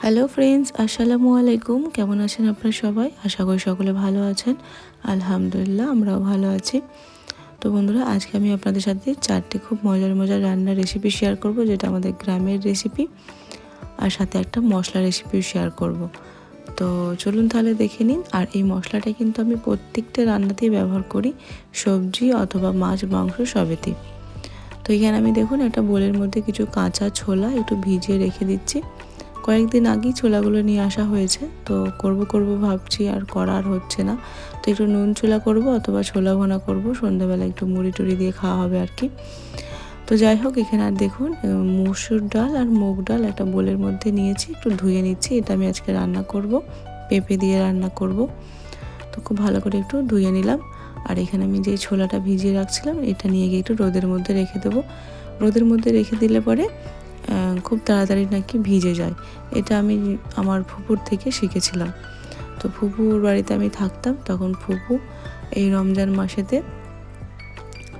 Hello friends, আসসালামু আলাইকুম। কেমন আছেন আপনারা সবাই? আশা করি সকলে ভালো আছেন। আলহামদুলিল্লাহ, আমরাও ভালো আছি। তো বন্ধুরা, আজকে আমি আপনাদের সাথে 4টি খুব মজার মজার রান্নার রেসিপি শেয়ার করব, যেটা আমাদের গ্রামের রেসিপি, আর সাথে একটা মশলা রেসিপিও শেয়ার করব। তো চলুন তাহলে দেখে নিন। আর এই মশলাটা কিন্তু আমি প্রত্যেকটা রান্নাতেই ব্যবহার করি, সবজি অথবা মাছ মাংস সবেতেই। তো এখানে আমি দেখুন একটা বোলের মধ্যে কিছু কাঁচা ছোলা একটু ভিজিয়ে রেখে দিচ্ছি। কয়েকদিন আগেই ছোলাগুলো নিয়ে আসা হয়েছে, তো করব ভাবছি, আর করা আর হচ্ছে না। তো একটু নুন ছোলা করব অথবা ছোলা ভোনা করব, সন্ধ্যাবেলা একটু মুড়ি টুড়ি দিয়ে খাওয়া হবে আর কি। তো যাই হোক, এখানে আর দেখুন মসুর ডাল আর মুগ ডাল একটা বোলের মধ্যে নিয়েছি, একটু ধুয়ে নিচ্ছি। এটা আমি আজকে রান্না করব, পেঁপে দিয়ে রান্না করব। তো খুব ভালো করে একটু ধুয়ে নিলাম। আর এখানে আমি যে ছোলাটা ভিজিয়ে রাখছিলাম, এটা নিয়ে গিয়ে একটু রোদের মধ্যে রেখে দেবো। রোদের মধ্যে রেখে দিলে পরে খুব তাড়াতাড়ি নাকি ভিজে যায়। এটা আমি আমার ফুপুর থেকে শিখেছিলাম। তো ফুপুর বাড়িতে আমি থাকতাম, তখন ফুপু এই রমজান মাসেতে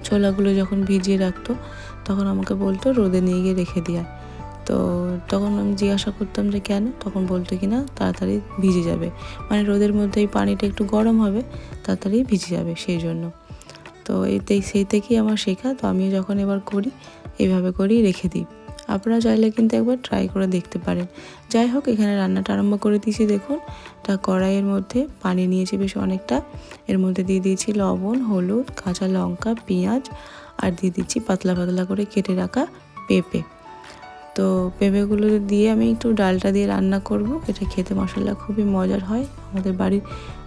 ছোলাগুলো যখন ভিজিয়ে রাখতো, তখন আমাকে বলতো রোদে নিয়ে গিয়ে রেখে দেওয়া। তো তখন আমি জিজ্ঞাসা করতাম যে কেন, তখন বলতো কি না তাড়াতাড়ি ভিজে যাবে, মানে রোদের মধ্যে এই পানিটা একটু গরম হবে, তাড়াতাড়ি ভিজে যাবে, সেই জন্য। তো সেই থেকেই আমার শেখা। তো আমিও যখন এবার করি, এইভাবে করেই রেখে দিই। আপনারা চাইলে কিন্তু একবার ট্রাই করে দেখতে পারেন। যাই হোক, এখানে রান্নাটা আরম্ভ করে দিয়েছি। দেখুন, তা কড়াইয়ের মধ্যে পানি নিয়েছি বেশ অনেকটা। এর মধ্যে দিয়ে দিয়েছি লবণ, হলুদ, কাঁচা লঙ্কা, পেঁয়াজ, আর দিয়ে দিচ্ছি পাতলা পাতলা করে কেটে রাখা পেঁপে। তো পেঁপেগুলো দিয়ে আমি একটু ডালটা দিয়ে রান্না করব। এটা খেতে মশলা খুবই মজার হয়, আমাদের বাড়ির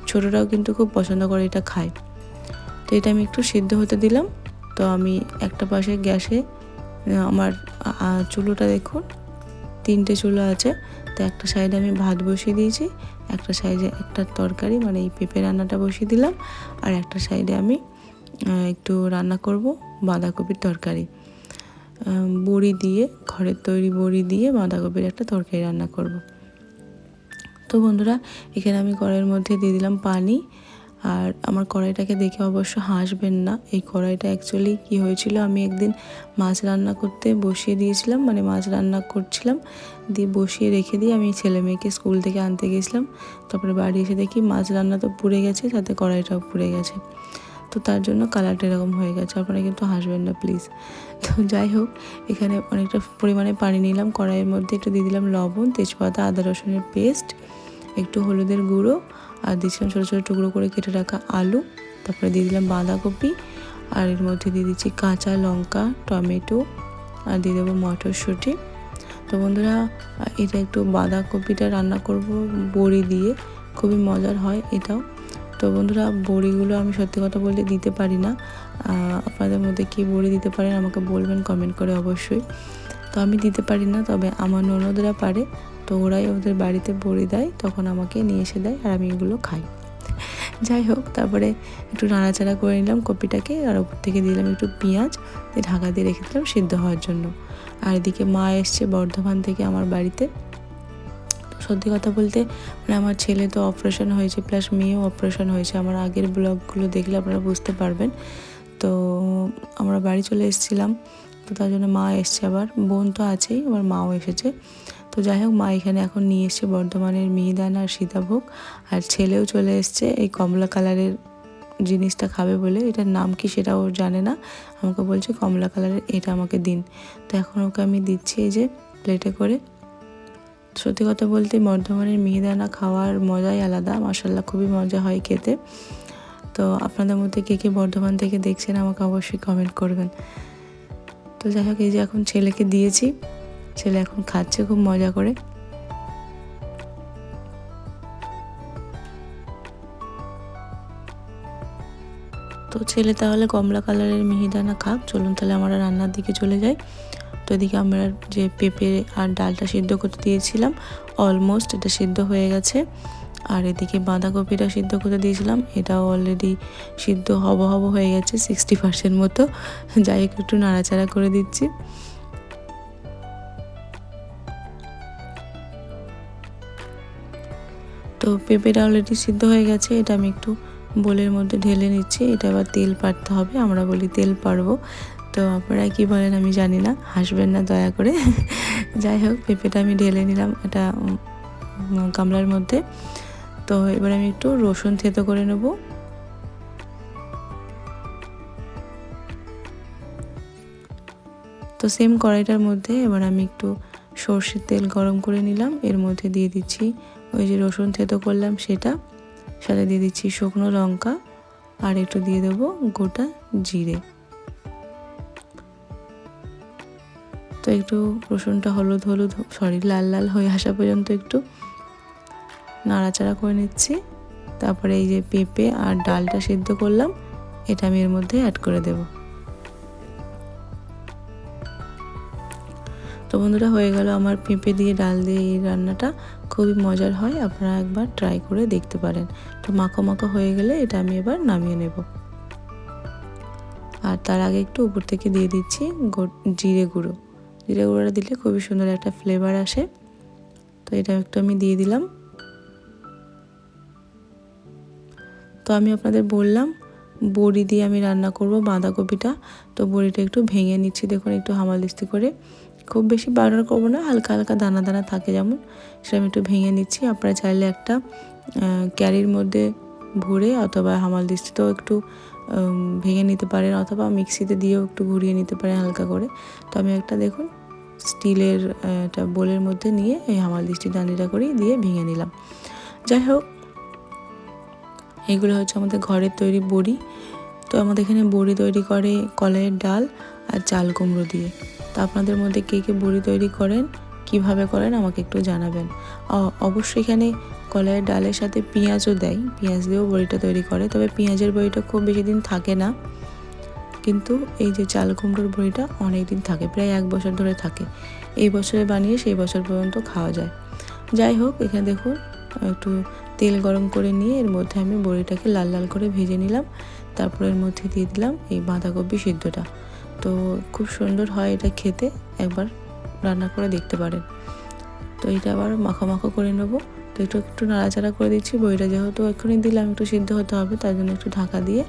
ছোটরাও কিন্তু খুব পছন্দ করে এটা খায়। তো এটা আমি একটু সিদ্ধ হতে দিলাম। তো আমি একটা পাশে গ্যাসে আমার চুলোটা দেখুন, 3টে চুলো আছে। তো একটা সাইডে আমি ভাত বসিয়ে দিয়েছি, একটা সাইডে একটা তরকারি মানে এই পেঁপে রান্নাটা বসিয়ে দিলাম, আর একটা সাইডে আমি একটু রান্না করব বাঁধাকপির তরকারি। বড়ি দিয়ে, ঘরের তৈরি বড়ি দিয়ে বাঁধাকপির একটা তরকারি রান্না করব। তো বন্ধুরা, এখানে আমি কড়াইয়ের মধ্যে দিয়ে দিলাম পানি। আর আমার কড়াইটাকে দেখে অবশ্য হাসবেন না। এই কড়াইটা অ্যাকচুয়ালি কী হয়েছিল, আমি একদিন মাছ রান্না করতে বসিয়ে দিয়েছিলাম, মানে মাছ রান্না করছিলাম, দিয়ে বসিয়ে রেখে দিয়ে আমি ছেলে মেয়েকে স্কুল থেকে আনতে গেছিলাম। তারপরে বাড়ি এসে দেখি মাছ রান্না তো পুড়ে গেছে, সাথে কড়াইটাও পুড়ে গেছে। তো তার জন্য কালারটা এরকম হয়ে গেছে। আপনারা কিন্তু হাসবেন না প্লিজ। তো যাই হোক, এখানে অনেকটা পরিমাণে পানি নিলাম। কড়াইয়ের মধ্যে একটু দিয়ে দিলাম লবণ, তেজপাতা, আদা রসুনের পেস্ট, একটু হলুদের গুঁড়ো, আর দিয়েছিলাম ছোটো ছোটো টুকরো করে কেটে রাখা আলু। তারপরে দিয়ে দিলাম বাঁধাকপি, আর এর মধ্যে দিয়ে দিচ্ছি কাঁচা লঙ্কা, টমেটো, আর দিয়ে দেবো মটরশুঁটি। তো বন্ধুরা, এটা একটু বাঁধাকপিটা রান্না করব বড়ি দিয়ে, খুবই মজার হয় এটাও। তো বন্ধুরা, বড়িগুলো আমি সত্যি কথা বলতে দিতে পারি না। আপনাদের মধ্যে কী বড়ি দিতে পারেন আমাকে বলবেন কমেন্ট করে অবশ্যই। তো আমি দিতে পারি না, তবে আমার ননদরা পারে। তো ওরাই ওদের বাড়িতে বড়ি দেয়, তখন আমাকে নিয়ে এসে দেয়, আর আমি এগুলো খাই। যাই হোক, তারপরে একটু নাড়াচাড়া করে নিলাম কপিটাকে, আর ওপর থেকে দিলাম একটু পেঁয়াজ, দিয়ে ঢাকা দিয়ে রেখে দিলাম সিদ্ধ হওয়ার জন্য। আর এদিকে মা এসছে বর্ধমান থেকে আমার বাড়িতে। তো সত্যি কথা বলতে, মানে আমার ছেলে তো অপারেশন হয়েছে, প্লাস মেয়েও অপারেশন হয়েছে। আমার আগের ব্লগগুলো দেখলে আপনারা বুঝতে পারবেন। তো আমরা বাড়ি চলে এসেছিলাম, তো তার জন্য মা এসছে, আবার বোন তো আছেই, আমার মাও এসেছে। তো যাই হোক, মা এখানে এখন নিয়ে এসছে বর্ধমানের মিহিদানা আর সীতাভোগ, আর ছেলেও চলে এসছে এই কমলা কালারের জিনিসটা খাবে বলে। এটার নাম কি সেটা ও জানে না, আমাকে বলছে কমলা কালারের এটা আমাকে দিন। তো এখন ওকে আমি দিচ্ছি এই যে প্লেটে করে। সত্যি কথা বলতে বর্ধমানের মিহিদানা খাওয়ার মজাই আলাদা, মাশাআল্লাহ খুবই মজা হয় খেতে। তো আপনাদের মধ্যে কে কে বর্ধমান থেকে দেখছেন আমাকে অবশ্যই কমেন্ট করবেন। তো যাই হোক, এই যে এখন ছেলেকে দিয়েছি, ছেলে এখন খাচ্ছে খুব মজা করে। তো ছেলে তাহলে কমলা কালারের মিহিদানা খাক। চলুন তাহলে আমরা রান্নার দিকে চলে যাই। তো এদিকে আমরা যে পেঁপে আর ডালটা সিদ্ধ করতে দিয়েছিলাম, অলমোস্ট এটা সিদ্ধ হয়ে গেছে। আর এদিকে বাঁধাকপিটা সিদ্ধ করতে দিয়েছিলাম, এটাও অলরেডি সিদ্ধ হব হয়ে গেছে 60% মতো। যাই হোক, একটু নাড়াচাড়া করে দিচ্ছি। তো পেঁপেটা অলরেডি সিদ্ধ হয়ে গেছে, এটা আমি একটু বোলের মধ্যে ঢেলে নিচ্ছি। এটা আবার তেল পাড়তে হবে, আমরা বলি তেল পাড়বো। তো আপনারা কী বলেন আমি জানি না, হাসবেন না দয়া করে। যাই হোক, পেঁপেটা আমি ঢেলে নিলাম। এটা গামলার মধ্যে। তো এবার আমি একটু রসুন থেতো করে নেব। তো সেম কড়াইটার মধ্যে এবার আমি একটু সর্ষের তেল গরম করে নিলাম। এর মধ্যে দিয়ে দিচ্ছি ওই যে রসুন থেতো করলাম সেটা, সাথে দিয়ে দিচ্ছি শুকনো লঙ্কা আর একটু দিয়ে দেবো গোটা জিরে। তো একটু রসুনটা লাল লাল হয়ে আসা পর্যন্ত একটু নাড়াচাড়া করে নিচ্ছি। তারপরে এই যে পেঁপে আর ডালটা সিদ্ধ করলাম এটা আমি এর মধ্যে অ্যাড করে দেব। তো বন্ধুরা, হয়ে গেল আমার পেঁপে দিয়ে ডাল দিয়ে এই রান্নাটা। খুবই মজার হয়, আপনারা একবার ট্রাই করে দেখতে পারেন। তো মাখো মাখো হয়ে গেলে এটা আমি এবার নামিয়ে নেব। আর তার আগে একটু উপর থেকে দিয়ে দিচ্ছি জিরে গুঁড়ো। জিরে গুঁড়োটা দিলে খুবই সুন্দর একটা ফ্লেভার আসে। তো এটা একটু আমি দিয়ে দিলাম। তো আমি আপনাদের বললাম বড়ি দিয়ে আমি রান্না করব বাঁধাকপিটা। তো বড়িটা একটু ভেঙে নিচ্ছি, দেখুন একটু হামালদিস্তি করে, খুব বেশি পাউডার করবো না, হালকা হালকা দানা দানা থাকে যেমন, সেটা আমি একটু ভেঙে নিচ্ছি। আপনারা চাইলে একটা ক্যারির মধ্যে ভরে অথবা হামালদিস্তিতেও একটু ভেঙে নিতে পারেন, অথবা মিক্সিতে দিয়েও একটু ঘুরিয়ে নিতে পারেন হালকা করে। তো আমি একটা দেখুন স্টিলের একটা বোলের মধ্যে নিয়ে এই হামালদিস্তি ডান্ডিটা করে দিয়ে ভেঙে নিলাম। যাই হোক, এগুলো হচ্ছে আমাদের ঘরের তৈরি বড়ি। তো আমাদের এখানে বড়ি তৈরি করে কলাইয়ের ডাল আর চাল কুমড়ো দিয়ে। তো আপনাদের মধ্যে কে কে বড়ি তৈরি করেন, কিভাবে করেন আমাকে একটু জানাবেন। অবশ্যই এখানে কলাইয়ের ডালের সাথে পেঁয়াজও দেয়, পেঁয়াজ দিয়েও বড়িটা তৈরি করে, তবে পেঁয়াজের বড়িটা খুব বেশি দিন থাকে না, কিন্তু এই যে চাল কুমড়োর বড়িটা অনেক দিন থাকে, প্রায় 1 বছর ধরে থাকে। এই বছরে বানিয়ে সেই বছর পর্যন্ত খাওয়া যায়। যাই হোক, এখানে দেখুন একটু তেল গরম করে নিয়ে এর মধ্যে আমি বড়িটাকে লাল লাল করে ভেজে নিলাম। তারপর এর মধ্যে দিয়ে দিলাম এই বাঁধাকপি সিদ্ধটা। তো খুব সুন্দর হয় এটা খেতে, একবার রান্না করে দেখতে পারেন। তো এটা আবার মাখো মাখো করে নেবো। তো একটু একটু নাড়াচাড়া করে দিচ্ছি। বড়িটা যেহেতু এক্ষুনি দিলাম একটু সিদ্ধ হতে হবে, তার জন্য একটু ঢাকা দিয়ে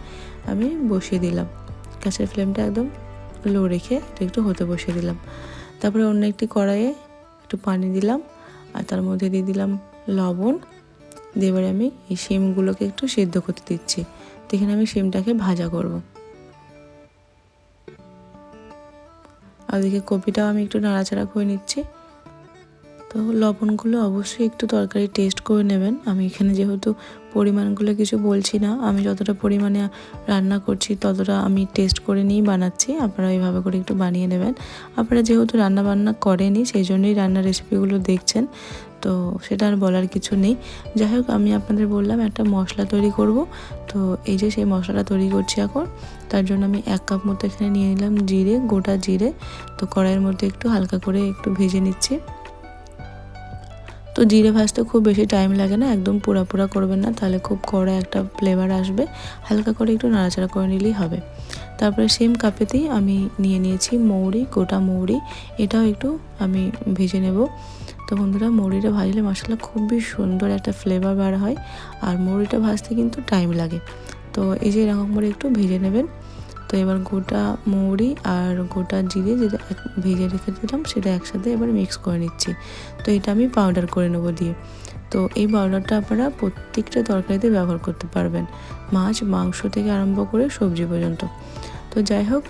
আমি বসিয়ে দিলাম। গ্যাসের ফ্লেমটা একদম লো রেখে এটা একটু হতে বসিয়ে দিলাম। তারপরে অন্য একটি কড়াইয়ে একটু পানি দিলাম আর তার মধ্যে দিয়ে দিলাম লবণ। দিয়ে এবারে আমি এই শিমগুলোকে একটু সিদ্ধ করতে দিচ্ছি। তো এখানে আমি শিমটাকে ভাজা করব। আর ওদিকে কপিটাও আমি একটু নাড়াচাড়া করে নিচ্ছি। তো লবণগুলো অবশ্যই একটু তরকারি টেস্ট করে নেবেন। আমি এখানে যেহেতু পরিমাণগুলো কিছু বলছি না, আমি যতটা পরিমাণে রান্না করছি ততটা আমি টেস্ট করে নিয়েই বানাচ্ছি। আপনারা এইভাবে করে একটু বানিয়ে নেবেন। আপনারা যেহেতু রান্না বান্না করেনি সেই জন্যই রান্নার রেসিপিগুলো দেখছেন, তো সেটা আর বলার কিছু নেই। যাই হোক, আমি আপনাদের বললাম একটা মশলা তৈরি করব। তো এই যে সেই মশলাটা তৈরি করছি এখন। তার জন্য আমি 1 কাপ মতো এখানে নিয়ে নিলাম জিরে, গোটা জিরে। তো কড়াইয়ের মধ্যে একটু হালকা করে একটু ভেজে নিচ্ছি। তো জিরে ভাজতে খুব বেশি টাইম লাগে না, একদম পোড়া করবেন না, তাহলে খুব কড়া একটা ফ্লেভার আসবে। হালকা করে একটু নাড়াচাড়া করে নিলেই হবে। তারপরে সেম কাপেতেই আমি নিয়ে নিয়েছি মৌরি, গোটা মৌরি, এটাও একটু আমি ভেজে নেব। তো বন্ধুরা, মৌরিটা ভাজলে মশলা খুবই সুন্দর একটা ফ্লেভার বার হয়, আর মৌরিটা ভাজতে কিন্তু টাইম লাগে। তো এই যে এরকম করে একটু ভেজে নেবেন। তো এবার গোটা মৌরি আর গোটা জিরে যেটা ভেজে রেখে দিলাম সেটা একসাথে এবার মিক্স করে নিচ্ছি। তো এটা আমি পাউডার করে নেবো দিয়ে। তো এই পাউডারটা আপনারা প্রত্যেকটা তরকারিতে ব্যবহার করতে পারবেন, মাছ মাংস থেকে আরম্ভ করে সবজি পর্যন্ত। তো যাই হোক,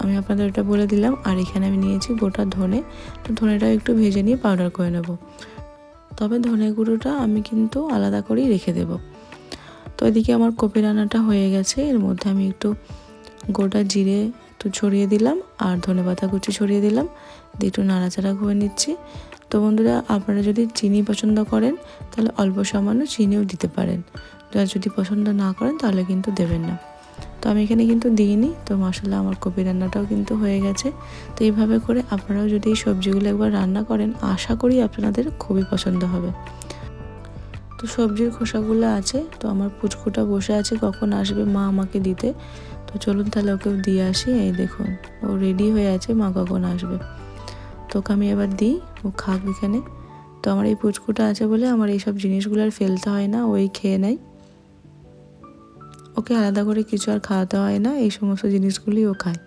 আমি আপনাদের এটা বলে দিলাম। আর এখানে আমি নিয়েছি গোটা ধনে। তো ধনেটাও একটু ভেজে নিয়ে পাউডার করে নেব, তবে ধনে গুঁড়োটা আমি কিন্তু আলাদা করেই রেখে দেব। তো এদিকে আমার কপি রান্নাটা হয়ে গেছে। এর মধ্যে আমি একটু গোটা জিরে একটু ছড়িয়ে দিলাম আর ধনেপাতা কুচি ছড়িয়ে দিলাম, দিয়ে একটু নাড়াচাড়া করে নিচ্ছি। তো বন্ধুরা, আপনারা যদি চিনি পছন্দ করেন তাহলে অল্প সামান্য চিনিও দিতে পারেন, আর যদি পছন্দ না করেন তাহলে কিন্তু দেবেন না। তো আমি এখানে কিন্তু দিইনি। তো মশলা আমার কপি রান্নাটাও কিন্তু হয়ে গেছে। তো এইভাবে করে আপনারাও যদি এই সবজিগুলো একবার রান্না করেন, আশা করি আপনাদের খুবই পছন্দ হবে। তো সবজির খোসাগুলো আছে, তো আমার পুচকুটা বসে আছে কখন আসবে মা আমাকে দিতে। তো চলুন তাহলে ওকেও দিয়ে আসি। এই দেখুন ও রেডি হয়ে আছে, মা কখন আসবে। তো ওকে আমি এবার দিই, ও খাক এখানে। তো আমার এই পুচকুটা আছে বলে আমার এইসব জিনিসগুলো আর ফেলতে হয় না, ওই খেয়ে নেয়। ওকে আলাদা করে কিছু আর খাওয়াতে হয় না, এই সমস্ত জিনিসগুলি ও খায়।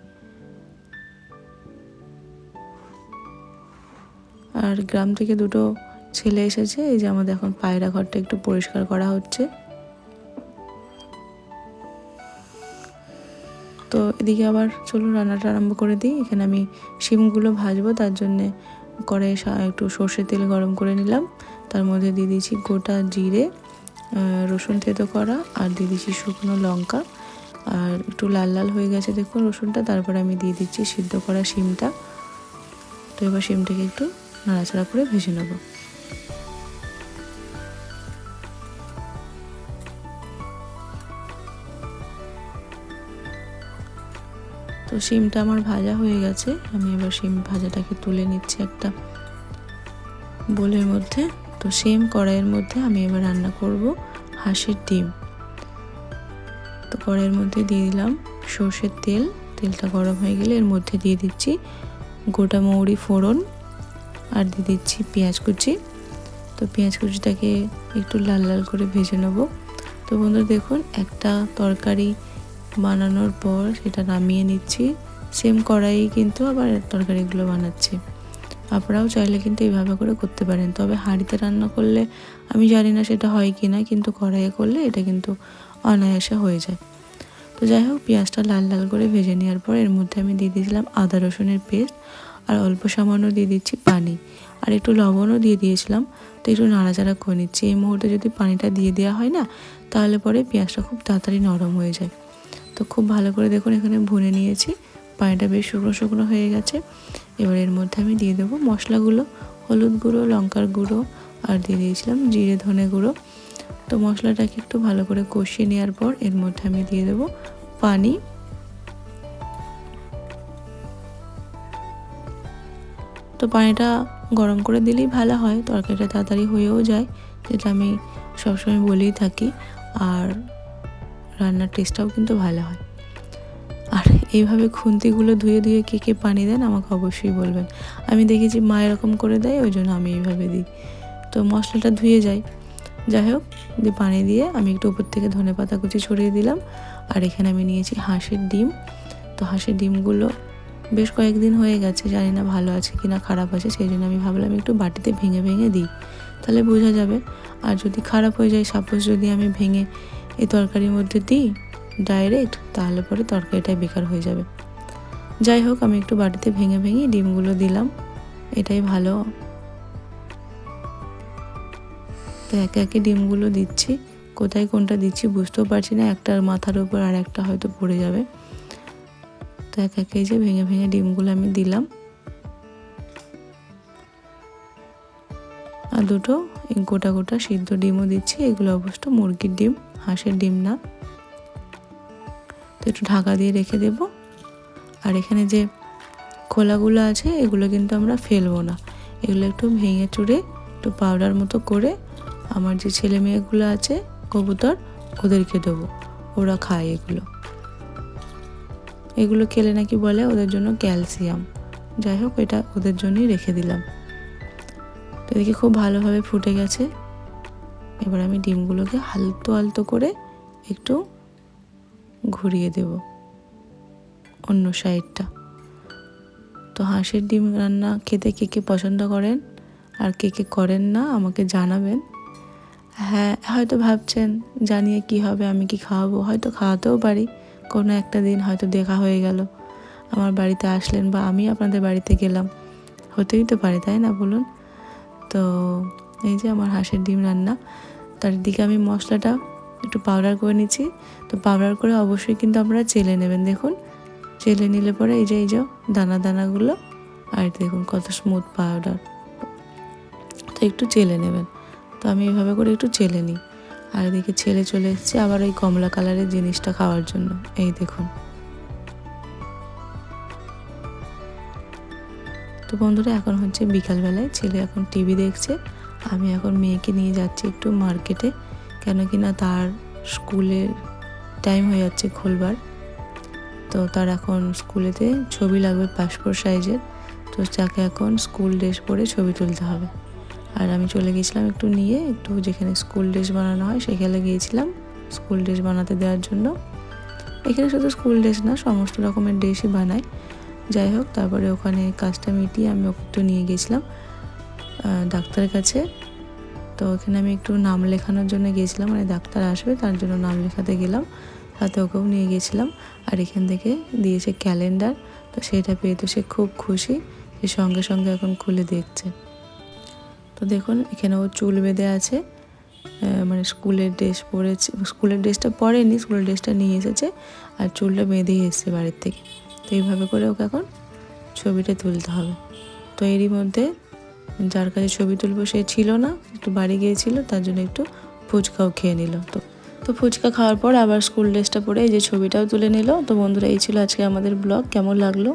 আর গ্রাম থেকে দুটো ছেলে এসেছে, এই যে আমাদের এখন পায়রা ঘরটা একটু পরিষ্কার করা হচ্ছে। তো এদিকে আবার চলুন রান্নাটা আরম্ভ করে দিই। এখানে আমি শিমগুলো ভাজবো, তার জন্যে কড়াইয়ে একটু সর্ষের তেল গরম করে নিলাম। তার মধ্যে দিয়ে দিয়েছি গোটা জিরে, রসুন থেতো করা, আর দিয়ে দিচ্ছি শুকনো লঙ্কা। আর একটু লাল লাল হয়ে গেছে দেখুন রসুনটা, তারপরে আমি দিয়ে দিচ্ছি সিদ্ধ করা শিমটা। তো এবার শিমটাকে একটু নাড়াচাড়া করে ভেজে নেব। তো শিমটা আমার ভাজা হয়ে গেছে, আমি এবার শিম ভাজাটাকে তুলে নিচ্ছি একটা বোলের মধ্যে। তো সেম কড়াইয়ের মধ্যে আমি এবার রান্না করব হাঁসের ডিম। তো কড়াইয়ের মধ্যে দিয়ে দিলাম সর্ষের তেল, তেলটা গরম হয়ে গেলে এর মধ্যে দিয়ে দিচ্ছি গোটা মৌরি ফোড়ন, আর দিয়ে দিচ্ছি পেঁয়াজ কুচি। তো পেঁয়াজ কুচিটাকে একটু লাল লাল করে ভেজে নেব। তো বন্ধুরা দেখুন, একটা তরকারি বানানোর পর সেটা নামিয়ে নিচ্ছি, সেম কড়াই কিন্তু আবার তরকারিগুলো বানাচ্ছি। আপনারাও চাইলে কিন্তু এইভাবে করে করতে পারেন, তবে হাঁড়িতে রান্না করলে আমি জানি না সেটা হয় কি না, কিন্তু কড়াইয়ে করলে এটা কিন্তু অনায়াসে হয়ে যায়। তো যাই হোক, পেঁয়াজটা লাল লাল করে ভেজে নেওয়ার পর এর মধ্যে আমি দিয়ে দিয়েছিলাম আদা রসুনের পেস্ট, আর অল্প সামান্য দিয়ে দিচ্ছি পানি, আর একটু লবণও দিয়ে দিয়েছিলাম। তো একটু নাড়াচাড়া করে নিচ্ছি। এই মুহূর্তে যদি পানিটা দিয়ে দেওয়া হয় না, তাহলে পরে পেঁয়াজটা খুব তাড়াতাড়ি নরম হয়ে যায়। তো খুব ভালো করে দেখুন এখানে ভুনে নিয়েছি, পানিটা বেশ শুকনো শুকনো হয়ে গেছে। এবার এর মধ্যে আমি দিয়ে দেবো মশলাগুলো, হলুদ গুঁড়ো, লঙ্কার গুঁড়ো, আর দিয়ে দিয়েছিলাম জিরে ধনে গুঁড়ো। তো মশলাটাকে একটু ভালো করে কষিয়ে নেওয়ার পর এর মধ্যে আমি দিয়ে দেবো পানি। তো পানিটা গরম করে দিলেই ভালো হয়, তরকারিটা তাড়াতাড়ি হয়েও যায়, যেটা আমি সবসময় বলেই থাকি। আর রান্নার টেস্টটাও কিন্তু ভালো হয়। আর এইভাবে খুন্তিগুলো ধুয়ে ধুয়ে কে কে পানি দেন আমাকে অবশ্যই বলবেন। আমি দেখেছি মা এরকম করে দেয়, ওই জন্য আমি এইভাবে দিই। তো মশলাটা ধুয়ে যায়। যাই হোক, দিয়ে পানি দিয়ে আমি একটু উপর থেকে ধনেপাতা কুচি ছড়িয়ে দিলাম। আর এখানে আমি নিয়েছি হাঁসের ডিম। তো হাঁসের ডিমগুলো বেশ কয়েকদিন হয়ে গেছে, জানি না ভালো আছে কি না খারাপ আছে, সেই জন্য আমি ভাবলাম একটু বাটিতে ভেঙে ভেঙে দিই, তাহলে বোঝা যাবে। আর যদি খারাপ হয়ে যায়, সাপোজ যদি আমি ভেঙে এই তরকারির মধ্যে দিই ডাইরেক্ট, তাহলে পরে তরকারিটাই বেকার হয়ে যাবে। যাই হোক, আমি একটু বাটিতে ভেঙে ভেঙে ডিমগুলো দিলাম, এটাই ভালো। তো একে একে ডিমগুলো দিচ্ছি, কোথায় কোনটা দিচ্ছি বুঝতেও পারছি না, একটার মাথার উপর আর একটা হয়তো পড়ে যাবে। তো একে একে যে ভেঙে ভেঙে ডিমগুলো আমি দিলাম। আর দুটো গোটা গোটা সিদ্ধ ডিমও দিচ্ছি, এগুলো অবশ্য মুরগির ডিম, হাঁসের ডিম না। তো একটু ঢাকা দিয়ে রেখে দেব। আর এখানে যে খোলাগুলো আছে এগুলো কিন্তু আমরা ফেলবো না, এগুলো একটু ভেঙে চুড়ে একটু পাউডার মতো করে আমার যে ছেলে মেয়েগুলো আছে কবুতর, ওদেরকে দেবো, ওরা খায় এগুলো। এগুলো খেলে নাকি বলে ওদের জন্য ক্যালসিয়াম। যাই হোক, এটা ওদের জন্যই রেখে দিলাম। তো এদিকে খুব ভালোভাবে ফুটে গেছে। এবার আমি ডিমগুলোকে আলতো আলতো করে একটু ঘুরিয়ে দেব অন্য সাইডটা। তো হাঁসের ডিম রান্না খেতে কে কে পছন্দ করেন আর কে কে করেন না আমাকে জানাবেন। হ্যাঁ, হয়তো ভাবছেন জানিয়ে কি হবে, আমি কি খাওয়াবো, হয়তো খাওয়াতেও পারি। কোনো একটা দিন হয়তো দেখা হয়ে গেল, আমার বাড়িতে আসলেন বা আমি আপনাদের বাড়িতে গেলাম, হতেই তো পারে, তাই না বলুন। তো এই যে আমার হাঁসের ডিম রান্না, তার দিকে আমি মশলাটা একটু পাউডার করে নিচ্ছি। তো পাউডার করে অবশ্যই কিন্তু আপনারা চেলে নেবেন। দেখুন, চেলে নিলে পরে এই যে দানা দানাগুলো, আর দেখুন কত স্মুথ পাউডার। তো একটু চেলে নেবেন। তো আমি এভাবে করে একটু চেলে নিই। আর এদিকে ছেলে চলে এসেছে আবার ওই কমলা কালারের জিনিসটা খাওয়ার জন্য। এই দেখুন। তো বন্ধুরা, এখন হচ্ছে বিকালবেলায়, ছেলে এখন টিভি দেখছে, আমি এখন মেয়েকে নিয়ে যাচ্ছি একটু মার্কেটে, কেন কি না তার স্কুলের টাইম হয়ে যাচ্ছে খুলবার। তো তার এখন স্কুলেতে ছবি লাগবে পাসপোর্ট সাইজের, তো তাকে এখন স্কুল ড্রেস পরে ছবি তুলতে হবে। আর আমি চলে গেছিলাম একটু নিয়ে, একটু যেখানে স্কুল ড্রেস বানানো হয় সেখানে গিয়েছিলাম স্কুল ড্রেস বানাতে দেওয়ার জন্য। এখানে শুধু স্কুল ড্রেস না, সমস্ত রকমের ড্রেসই বানায়। যাই হোক, তারপরে ওখানে কাজটা মিটিয়ে আমি ওকে একটু নিয়ে গেছিলাম ডাক্তারের কাছে। তো ওখানে আমি একটু নাম লেখানোর জন্য গিয়েছিলাম, মানে ডাক্তার আসবে তার জন্য নাম লেখাতে গেলাম, সাথে ওকেও নিয়ে গিয়েছিলাম। আর এখান থেকে দিয়েছে ক্যালেন্ডার, তো সেটা পেয়ে তো সে খুব খুশি, সে সঙ্গে সঙ্গে এখন খুলে দেখছে। তো দেখুন এখানে ও চুল বেঁধে আছে, মানে স্কুলের ড্রেস পরেছে, স্কুলের ড্রেসটা পরেনি, স্কুলের ড্রেসটা নিয়ে এসেছে আর চুলটা বেঁধেই এসছে বাড়ির থেকে। তো এইভাবে করে ওকে এখন ছবিটা তুলতে হবে। তো এরই মধ্যে যার কাছে ছবি তুলবো সে ছিল না, একটু বাড়ি গিয়েছিল, তার জন্য একটু ফুচকাও খেয়ে নিল। তো ফুচকা খাওয়ার পর আবার স্কুল ড্রেসটা পরে এই যে ছবিটাও তুলে নিল। তো বন্ধুরা, এই ছিল আজকে আমাদের ব্লগ। কেমন লাগলো